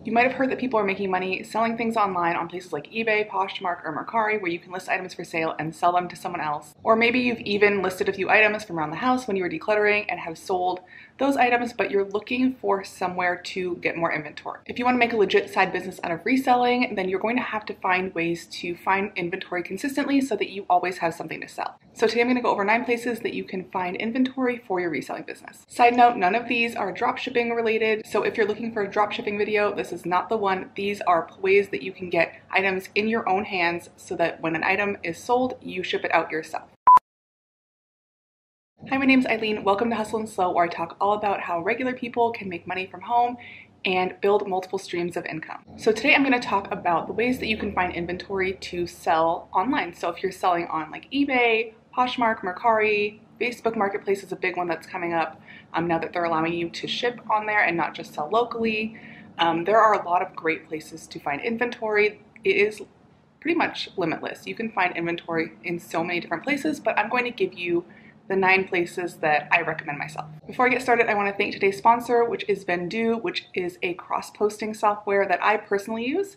You might have heard that people are making money selling things online on places like eBay, Poshmark, or Mercari, where you can list items for sale and sell them to someone else. Or maybe you've even listed a few items from around the house when you were decluttering and have sold those items, but you're looking for somewhere to get more inventory. If you want to make a legit side business out of reselling, then you're going to have to find ways to find inventory consistently so that you always have something to sell. So today I'm going to go over 9 places that you can find inventory for your reselling business. Side note, none of these are dropshipping related, so if you're looking for a dropshipping video, this is not the one. These are ways that you can get items in your own hands so that when an item is sold, you ship it out yourself. Hi, my name's Eileen. Welcome to Hustle and Slow, where I talk all about how regular people can make money from home and build multiple streams of income. So today I'm going to talk about the ways that you can find inventory to sell online. So if you're selling on like eBay, Poshmark, Mercari, Facebook Marketplace is a big one that's coming up now that they're allowing you to ship on there and not just sell locally. There are a lot of great places to find inventory. It is pretty much limitless. You can find inventory in so many different places, but I'm going to give you the 9 places that I recommend myself. Before I get started, I want to thank today's sponsor, which is Vendoo, which is a cross-posting software that I personally use.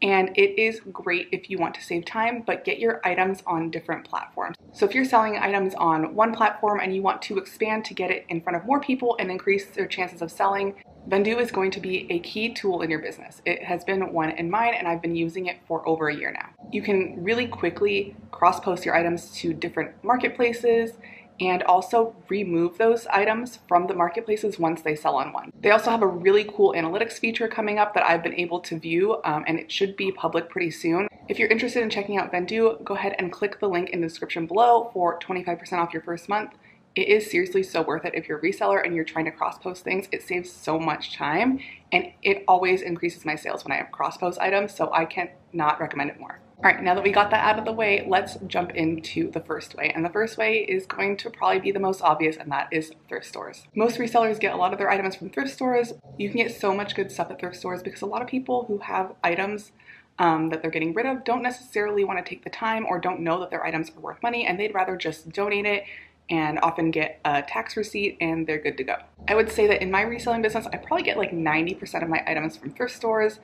And it is great if you want to save time, but get your items on different platforms. So if you're selling items on one platform and you want to expand to get it in front of more people and increase their chances of selling, Vendoo is going to be a key tool in your business. It has been one in mine, and I've been using it for over a year now. You can really quickly cross-post your items to different marketplaces and also remove those items from the marketplaces once they sell on one. They also have a really cool analytics feature coming up that I've been able to view, and it should be public pretty soon. If you're interested in checking out Vendoo, go ahead and click the link in the description below for 25% off your first month. It is seriously so worth it if you're a reseller and you're trying to cross-post things. It saves so much time, and it always increases my sales when I have cross-post items, so I cannot recommend it more. All right, now that we got that out of the way, let's jump into the first way. And the first way is going to probably be the most obvious, and that is thrift stores. Most resellers get a lot of their items from thrift stores. You can get so much good stuff at thrift stores because a lot of people who have items that they're getting rid of don't necessarily want to take the time or don't know that their items are worth money, and they'd rather just donate it and often get a tax receipt and they're good to go. I would say that in my reselling business, I probably get like 90% of my items from thrift stores.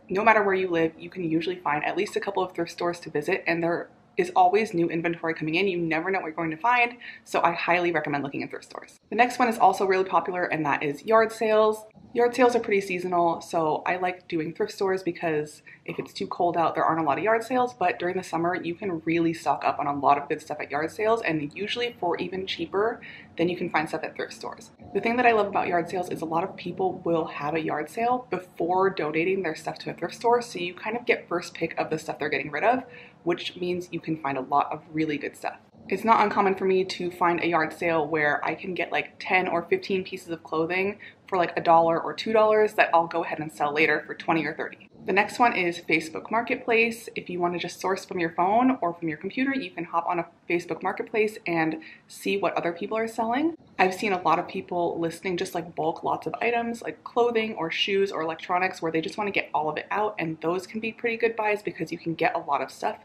No matter where you live, you can usually find at least a couple of thrift stores to visit, and there is always new inventory coming in. You never know what you're going to find, so I highly recommend looking at thrift stores. The next one is also really popular, and that is yard sales. Yard sales are pretty seasonal, so I like doing thrift stores because if it's too cold out, there aren't a lot of yard sales, but during the summer, you can really stock up on a lot of good stuff at yard sales, and usually for even cheaper than you can find stuff at thrift stores. The thing that I love about yard sales is a lot of people will have a yard sale before donating their stuff to a thrift store, so you kind of get first pick of the stuff they're getting rid of, which means you can find a lot of really good stuff. It's not uncommon for me to find a yard sale where I can get like 10 or 15 pieces of clothing for like $1 or $2 that I'll go ahead and sell later for 20 or 30. The next one is Facebook Marketplace. If you want to just source from your phone or from your computer, you can hop on a Facebook Marketplace and see what other people are selling. I've seen a lot of people listing just like bulk lots of items like clothing or shoes or electronics where they just want to get all of it out, and those can be pretty good buys because you can get a lot of stuff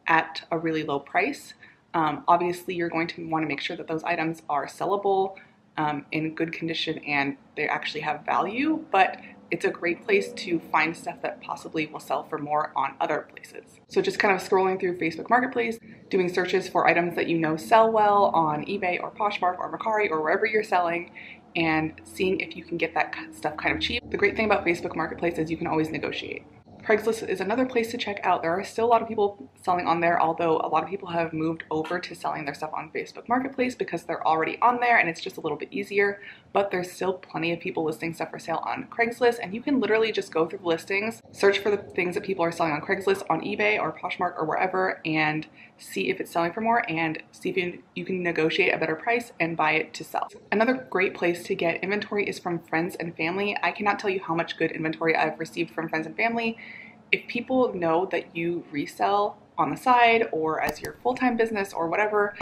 at a really low price. Obviously, you're going to want to make sure that those items are sellable, in good condition, and they actually have value, but it's a great place to find stuff that possibly will sell for more on other places. So just kind of scrolling through Facebook Marketplace, doing searches for items that you know sell well on eBay or Poshmark or Mercari or wherever you're selling, and seeing if you can get that stuff kind of cheap. The great thing about Facebook Marketplace is you can always negotiate. Craigslist is another place to check out. There are still a lot of people selling on there, although a lot of people have moved over to selling their stuff on Facebook Marketplace because they're already on there and it's just a little bit easier, but there's still plenty of people listing stuff for sale on Craigslist, and you can literally just go through the listings, search for the things that people are selling on Craigslist, on eBay or Poshmark or wherever, and see if it's selling for more and see if you can negotiate a better price and buy it to sell. Another great place to get inventory is from friends and family. I cannot tell you how much good inventory I've received from friends and family. If people know that you resell on the side or as your full-time business or whatever,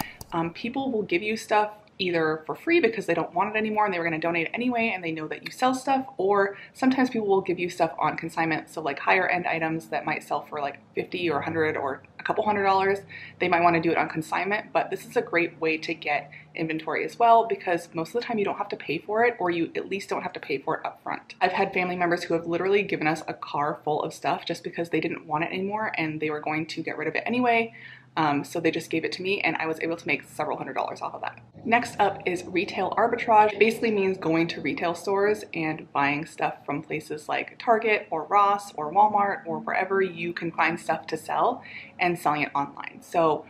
people will give you stuff either for free because they don't want it anymore and they were going to donate it anyway and they know that you sell stuff, or sometimes people will give you stuff on consignment. So like higher end items that might sell for like $50 or $100 or a couple $100, they might want to do it on consignment. But this is a great way to get inventory as well, because most of the time you don't have to pay for it, or you at least don't have to pay for it up front. I've had family members who have literally given us a car full of stuff just because they didn't want it anymore and they were going to get rid of it anyway. So they just gave it to me and I was able to make several $100s off of that. Next up is retail arbitrage. It basically means going to retail stores and buying stuff from places like Target or Ross or Walmart or wherever you can find stuff to sell and selling it online. So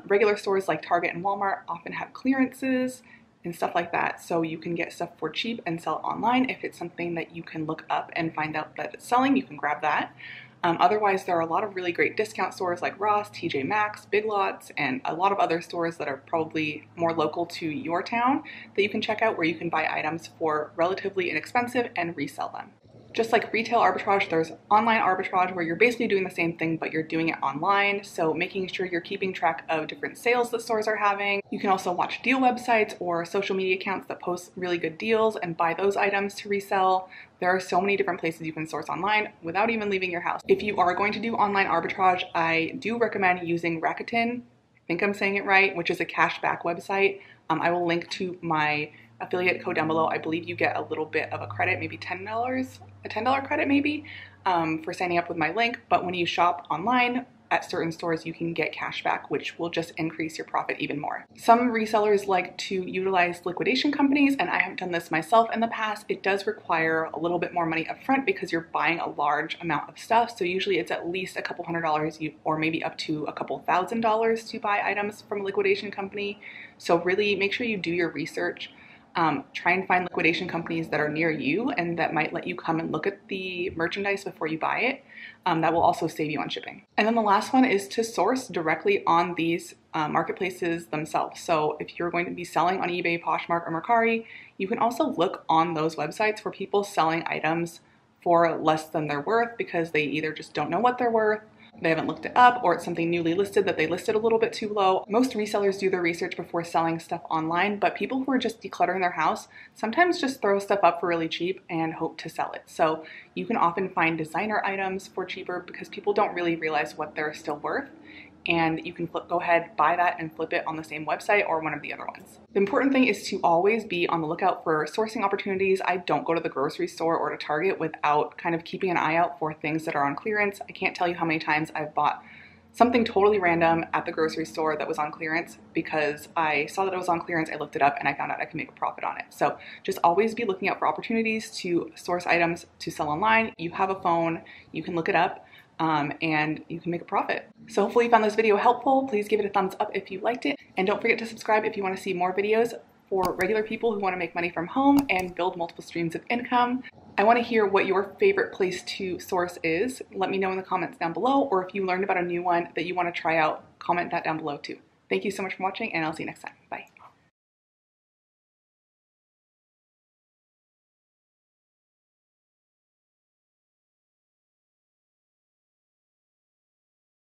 regular stores like Target and Walmart often have clearances and stuff like that. So you can get stuff for cheap and sell it online. If it's something that you can look up and find out that it's selling, you can grab that. Otherwise, there are a lot of really great discount stores like Ross, TJ Maxx, Big Lots, and a lot of other stores that are probably more local to your town that you can check out, where you can buy items for relatively inexpensive and resell them. Just like retail arbitrage, there's online arbitrage where you're basically doing the same thing, but you're doing it online. So making sure you're keeping track of different sales that stores are having. You can also watch deal websites or social media accounts that post really good deals and buy those items to resell. There are so many different places you can source online without even leaving your house. If you are going to do online arbitrage, I do recommend using Rakuten. I think I'm saying it right, which is a cashback website. I will link to my affiliate code down below. I believe you get a little bit of a credit, maybe $10, a $10 credit maybe, for signing up with my link. But when you shop online at certain stores, you can get cash back, which will just increase your profit even more. Some resellers like to utilize liquidation companies, and I have done this myself in the past. It does require a little bit more money up front because you're buying a large amount of stuff. So usually it's at least a couple $100s, or maybe up to a couple $1,000s to buy items from a liquidation company. So really make sure you do your research. Try and find liquidation companies that are near you and that might let you come and look at the merchandise before you buy it. That will also save you on shipping. And then the last one is to source directly on these marketplaces themselves. So if you're going to be selling on eBay, Poshmark, or Mercari, you can also look on those websites for people selling items for less than they're worth because they either just don't know what they're worth, they haven't looked it up, or it's something newly listed that they listed a little bit too low. Most resellers do their research before selling stuff online, but people who are just decluttering their house sometimes just throw stuff up for really cheap and hope to sell it. So you can often find designer items for cheaper because people don't really realize what they're still worth. And you can go ahead, buy that and flip it on the same website or one of the other ones. The important thing is to always be on the lookout for sourcing opportunities. I don't go to the grocery store or to Target without kind of keeping an eye out for things that are on clearance. I can't tell you how many times I've bought something totally random at the grocery store that was on clearance because I saw that it was on clearance, I looked it up, and I found out I could make a profit on it. So just always be looking out for opportunities to source items to sell online. You have a phone, you can look it up, and you can make a profit. So hopefully you found this video helpful. Please give it a thumbs up if you liked it. And don't forget to subscribe if you want to see more videos for regular people who want to make money from home and build multiple streams of income. I want to hear what your favorite place to source is. Let me know in the comments down below, or if you learned about a new one that you want to try out, comment that down below too. Thank you so much for watching, and I'll see you next time. Bye.